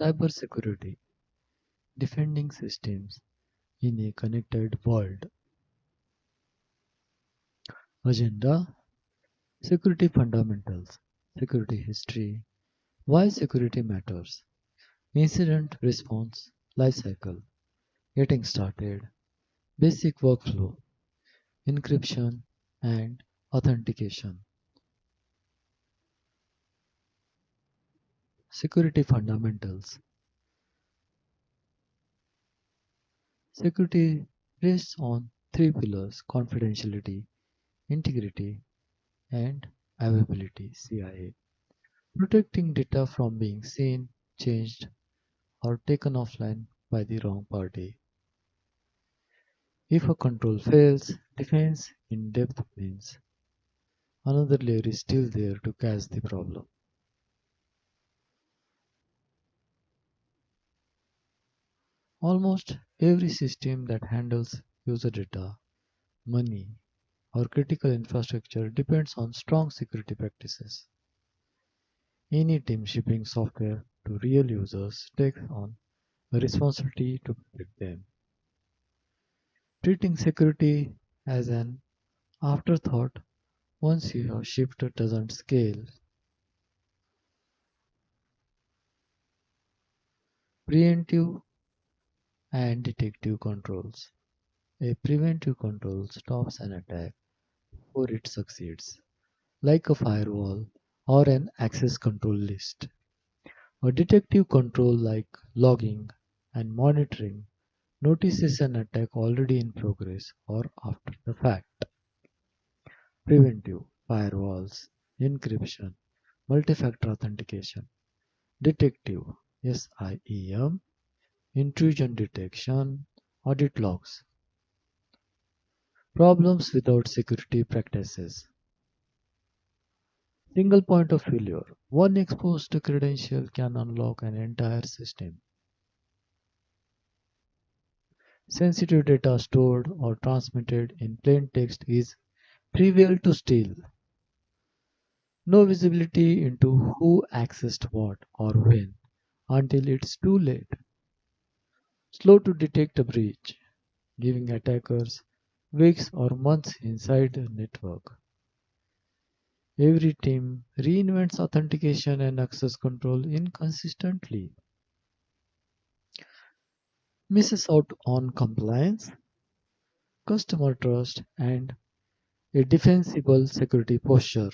Cybersecurity: defending systems in a connected world. Agenda: security fundamentals, security history, why security matters, incident response lifecycle, getting started, basic workflow, encryption and authentication. Security fundamentals. Security rests on three pillars: confidentiality, integrity, and availability CIA. Protecting data from being seen, changed, or taken offline by the wrong party. If a control fails, defense in depth means another layer is still there to catch the problem. Almost every system that handles user data, money, or critical infrastructure depends on strong security practices. Any team shipping software to real users takes on a responsibility to protect them. Treating security as an afterthought once you have shipped doesn't scale. Preemptive and detective controls. A preventive control stops an attack before it succeeds, like a firewall or an access control list. A detective control, like logging and monitoring, notices an attack already in progress or after the fact. Preventive: firewalls, encryption, multi-factor authentication. Detective: SIEM, intrusion detection, audit logs. Problems without security practices. Single point of failure. One exposed credential can unlock an entire system. Sensitive data stored or transmitted in plain text is trivial to steal. No visibility into who accessed what or when until it's too late. Slow to detect a breach, giving attackers weeks or months inside the network. Every team reinvents authentication and access control inconsistently, misses out on compliance, customer trust, and a defensible security posture.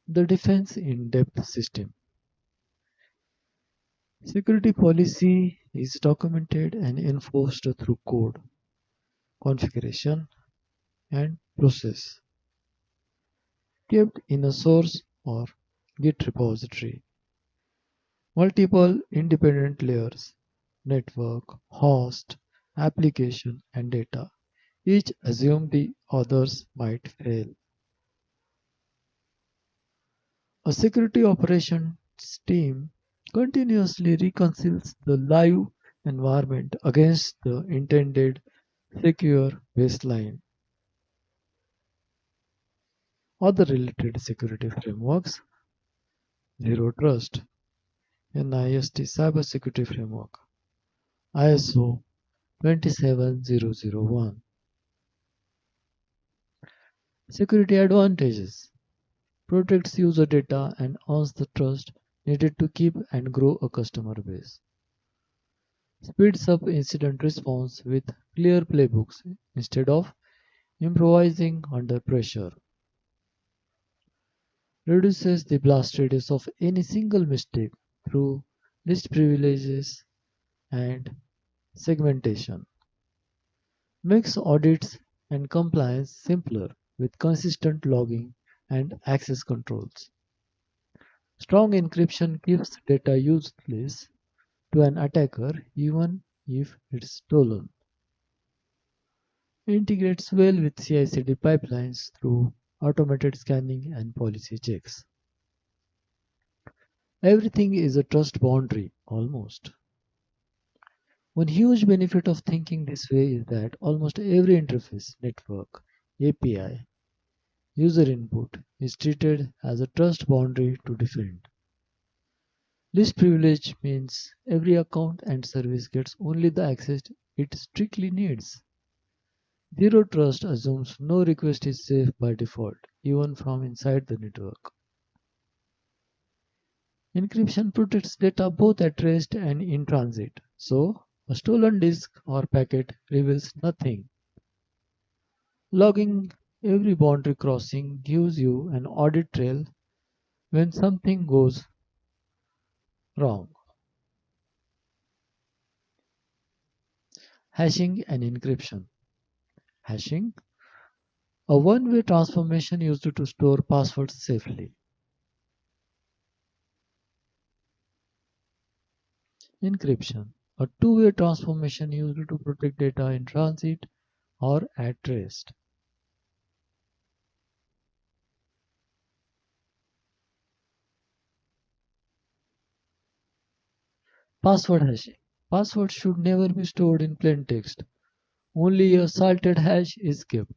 The defense in depth system. Security policy is documented and enforced through code, configuration, and process, kept in a source or Git repository. Multiple independent layers: network, host, application, and data. Each assume the others might fail. A security operations team continuously reconciles the live environment against the intended secure baseline. Other related security frameworks: Zero Trust, NIST Cybersecurity Framework, ISO 27001. Security advantages: protects user data and earns the trust needed to keep and grow a customer base. Speeds up incident response with clear playbooks instead of improvising under pressure. Reduces the blast radius of any single mistake through list privileges and segmentation. Makes audits and compliance simpler with consistent logging and access controls. Strong encryption keeps data useless to an attacker even if it's stolen. Integrates well with CI/CD pipelines through automated scanning and policy checks. Everything is a trust boundary, almost. One huge benefit of thinking this way is that almost every interface, network, API, user input is treated as a trust boundary to defend. Least privilege means every account and service gets only the access it strictly needs. Zero trust assumes no request is safe by default, even from inside the network. Encryption protects data both at rest and in transit. So, a stolen disk or packet reveals nothing. Logging every boundary crossing gives you an audit trail when something goes wrong. Hashing and encryption. Hashing, a one-way transformation used to store passwords safely. Encryption, a two-way transformation used to protect data in transit or at rest. Password hashing. Passwords should never be stored in plain text. Only a salted hash is kept.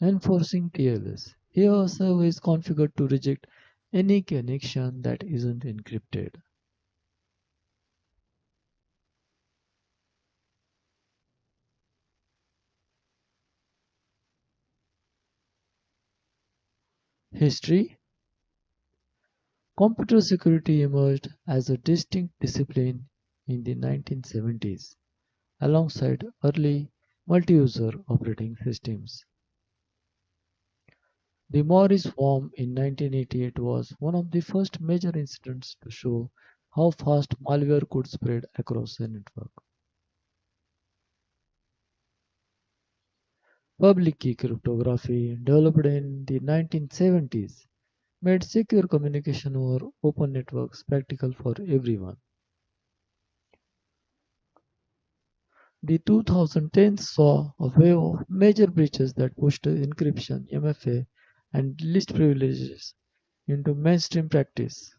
Enforcing TLS. Here a server is configured to reject any connection that isn't encrypted. History. Computer security emerged as a distinct discipline in the 1970s alongside early multi-user operating systems. The Morris worm in 1988 was one of the first major incidents to show how fast malware could spread across a network. Public key cryptography, developed in the 1970s, made secure communication over open networks practical for everyone. The 2010s saw a wave of major breaches that pushed encryption, MFA, and least privileges into mainstream practice.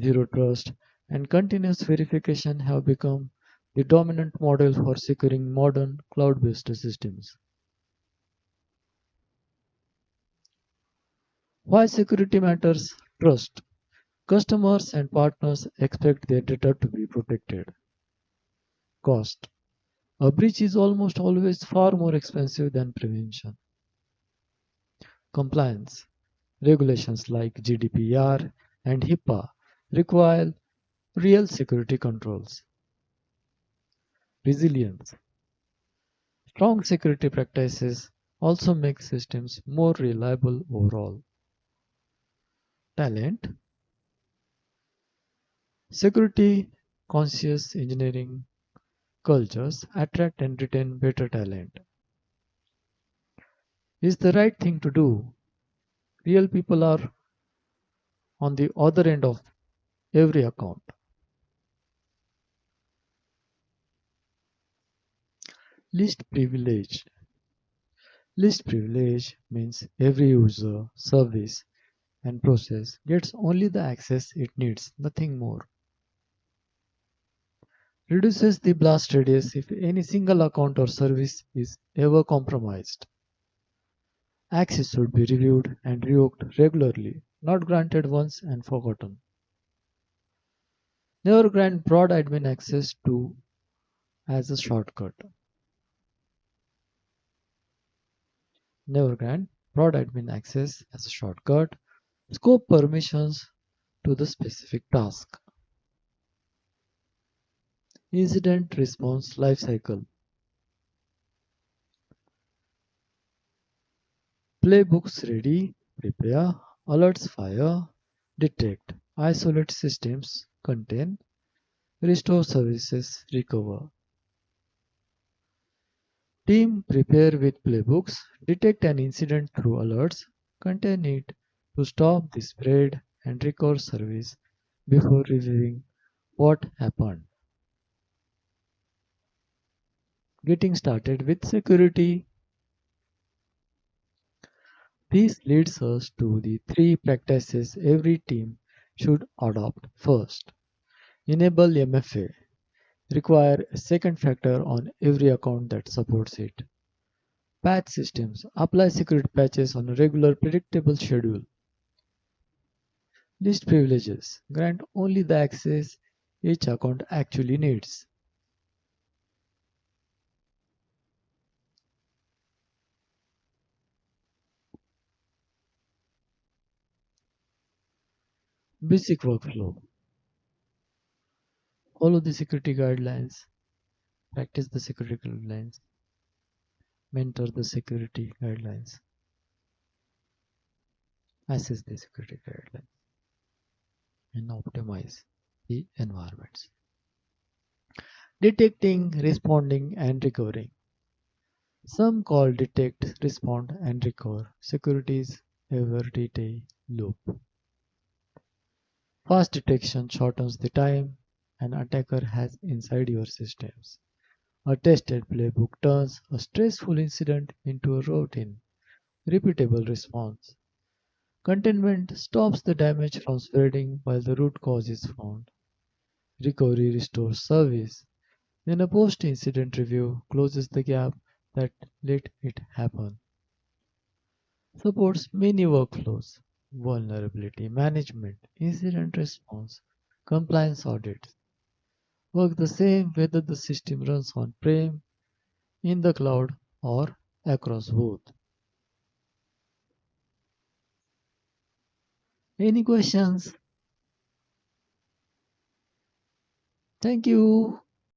Zero trust and continuous verification have become the dominant model for securing modern cloud-based systems. Why security matters? Trust. Customers and partners expect their data to be protected. Cost. A breach is almost always far more expensive than prevention. Compliance. Regulations like GDPR and HIPAA require real security controls. Resilience. Strong security practices also make systems more reliable overall. Talent. Security conscious engineering cultures attract and retain better talent. Is the right thing to do. Real people are on the other end of every account. Least privilege. Least privilege means every user, service, and process gets only the access it needs, nothing more. Reduces the blast radius if any single account or service is ever compromised. Access should be reviewed and revoked regularly, not granted once and forgotten. Never grant broad admin access to as a shortcut. Never grant broad admin access as a shortcut. Scope permissions to the specific task. Incident response lifecycle. Playbooks ready, prepare, alerts fire, detect, isolate systems, contain, restore services, recover. Team prepare with playbooks, detect an incident through alerts, contain it to stop the spread and recover service before reviewing what happened. Getting started with security. This leads us to the three practices every team should adopt first. Enable MFA. Require a second factor on every account that supports it. Patch systems. Apply security patches on a regular predictable schedule. List privileges. Grant only the access each account actually needs. Basic workflow. Follow the security guidelines. Practice the security guidelines. Mentor the security guidelines. Assess the security guidelines. And optimize the environments. Detecting, responding, and recovering. Some call detect, respond, and recover securities everyday loop. Fast detection shortens the time an attacker has inside your systems. A tested playbook turns a stressful incident into a routine, repeatable response. Containment stops the damage from spreading while the root cause is found. Recovery restores service. Then a post-incident review closes the gap that let it happen. Supports many workflows, vulnerability management, incident response, compliance audits. Work the same whether the system runs on-prem, in the cloud, or across both. Any questions? Thank you.